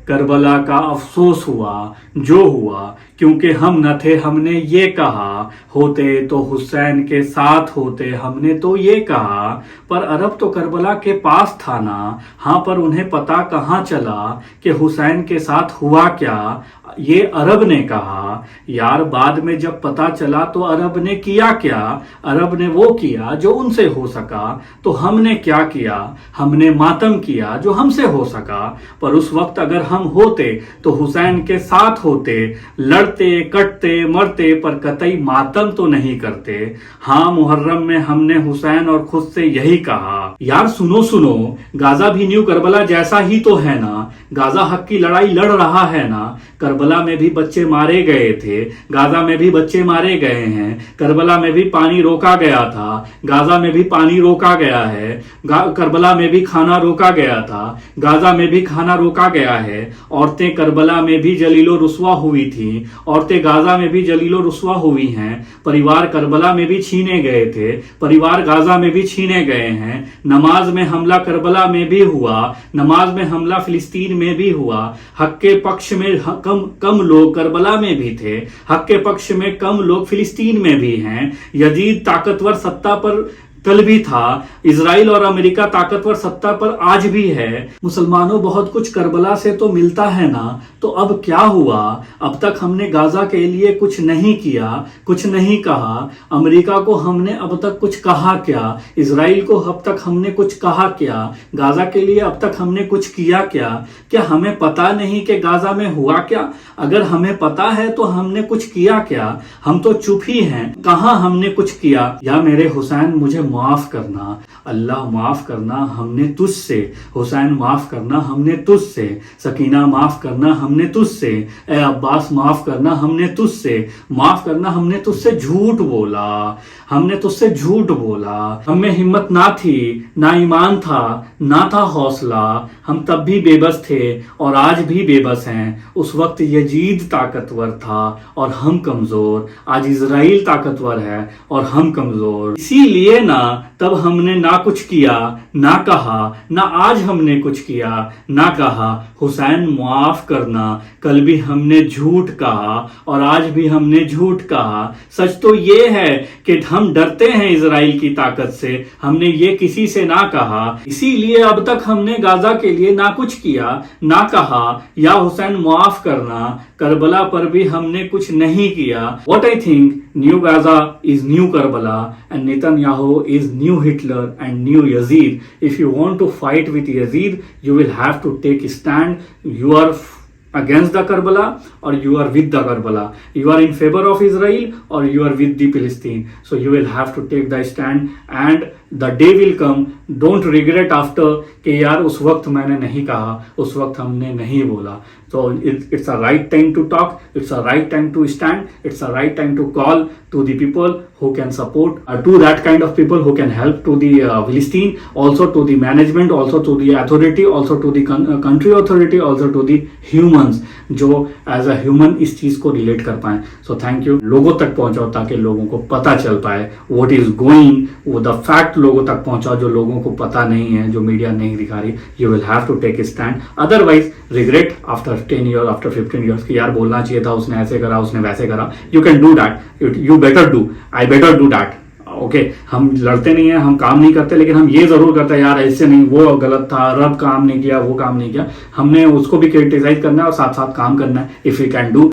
Karbala का अफसोस हुआ जो हुआ, क्योंकि हम न थे हमने ये कहा, होते तो हुसैन के साथ होते हमने तो ये कहा। पर अरब तो करबला के पास था ना, हाँ पर उन्हें पता कहाँ चला कि हुसैन के साथ हुआ क्या, ये अरब ने कहा। यार बाद में जब पता चला तो अरब ने किया क्या, अरब ने वो किया जो उनसे हो सका। तो हमने क्या किया, हमने मातम किया जो हमसे हो सका। पर उस वक्त अगर हम होते तो हुसैन के साथ होते, लड़ते कटते मरते पर कतई मातम तो नहीं करते। हाँ मुहर्रम में हमने हुसैन और खुद से यही कहा। यार सुनो सुनो, गाजा भी न्यू करबला जैसा ही तो है ना, गाजा हक की लड़ाई लड़ रहा है ना। करबला में भी बच्चे मारे गए थे, गाजा में भी बच्चे मारे गए हैं। करबला में भी पानी रोका गया था, गाजा में भी पानी रोका गया है। करबला में भी खाना रोका गया था, गाजा में भी खाना रोका गया है। औरतें करबला में भी जलीलो रुस्वा हुई थी, औरतें गाजा में भी जलीलो रुस्वा हुई हैं। परिवार करबला में भी छीने गए थे, परिवार गाजा में भी छीने गए हैं। नमाज में हमला करबला में भी हुआ, नमाज में हमला फिलिस्तीन में भी हुआ। हक के पक्ष में कम लोग करबला में भी थे, हक के पक्ष में कम लोग फिलिस्तीन में भी हैं। यजीद ताकतवर सत्ता पर कल भी था, इजराइल और अमेरिका ताकतवर सत्ता पर आज भी है। मुसलमानों बहुत कुछ करबला से तो मिलता है ना, तो अब क्या हुआ। अब तक हमने गाजा के लिए कुछ नहीं किया, कुछ नहीं कहा। अमेरिका को हमने अब तक कुछ कहा क्या, इजराइल को अब तक हमने कुछ कहा क्या, गाजा के लिए अब तक हमने कुछ किया क्या। क्या हमें पता नहीं कि गाजा में हुआ क्या। अगर हमें पता है तो हमने कुछ किया क्या। हम तो चुप ही हैं, कहाँ हमने कुछ किया। या मेरे हुसैन मुझे माफ करना, अल्लाह माफ करना हमने तुझसे, हुसैन माफ करना हमने तुझसे, सकीना माफ करना हमने तुझसे, ए अब्बास माफ करना हमने तुझसे, माफ करना हमने तुझसे झूठ बोला, हमने तुझसे झूठ बोला। हमें हिम्मत ना थी, ना ईमान था, ना था हौसला। हम तब भी बेबस थे और आज भी बेबस हैं। उस वक्त यजीद ताकतवर था और हम कमजोर, आज इजराइल ताकतवर है और हम कमजोर। इसीलिए ना तब हमने ना कुछ किया, ना कहा, ना आज हमने कुछ किया, ना कहा। हुसैन माफ करना, कल भी हमने झूठ कहा और आज भी हमने झूठ कहा। सच तो ये है कि हम डरते हैं इजराइल की ताकत से, हमने ये किसी से ना कहा। इसीलिए अब तक हमने गाजा के लिए ना कुछ किया, ना कहा। या हुसैन माफ करना, करबला पर भी हमने कुछ नहीं किया। What I think, new Gaza is new Karbala and Netanyahu is new Hitler and new Yazid. If you want to fight with Yazid, you will have to take a stand. You are against the Karbala or you are with the Karbala. You are in favor of Israel or you are with the Palestine. So you will have to take the stand and the day will come. Don't regret after कि यार उस वक्त मैंने नहीं कहा, उस वक्त हमने नहीं बोला। So it's a right time to talk, it's a right time to stand, it's a right time to call to the people who can support, to that kind of people who can help to the Palestine, also to the management, also to the authority, also to the country authority, also to the humans जो as a human इस चीज को relate कर पाए। So thank you. लोगों तक पहुंचाओ ताकि लोगों को पता चल पाए व्हाट इज गोइंग, वो द फैक्ट लोगों तक पहुंचाओ जो लोगों को पता नहीं है, जो मीडिया नहीं दिखा रही। You will have to take a stand, otherwise regret after 10 year, after 15 years कि यार बोलना चाहिए था, उसने ऐसे करा, उसने वैसे करा। You can do that, you better do, I better do that. Okay हम लड़ते नहीं है, हम काम नहीं करते, लेकिन हम ये जरूर करते हैं यार ऐसे नहीं, वो गलत था, रब काम नहीं किया, वो काम नहीं किया। हमने उसको भी क्रिटिसाइज करना है और साथ साथ काम करना है। If you can do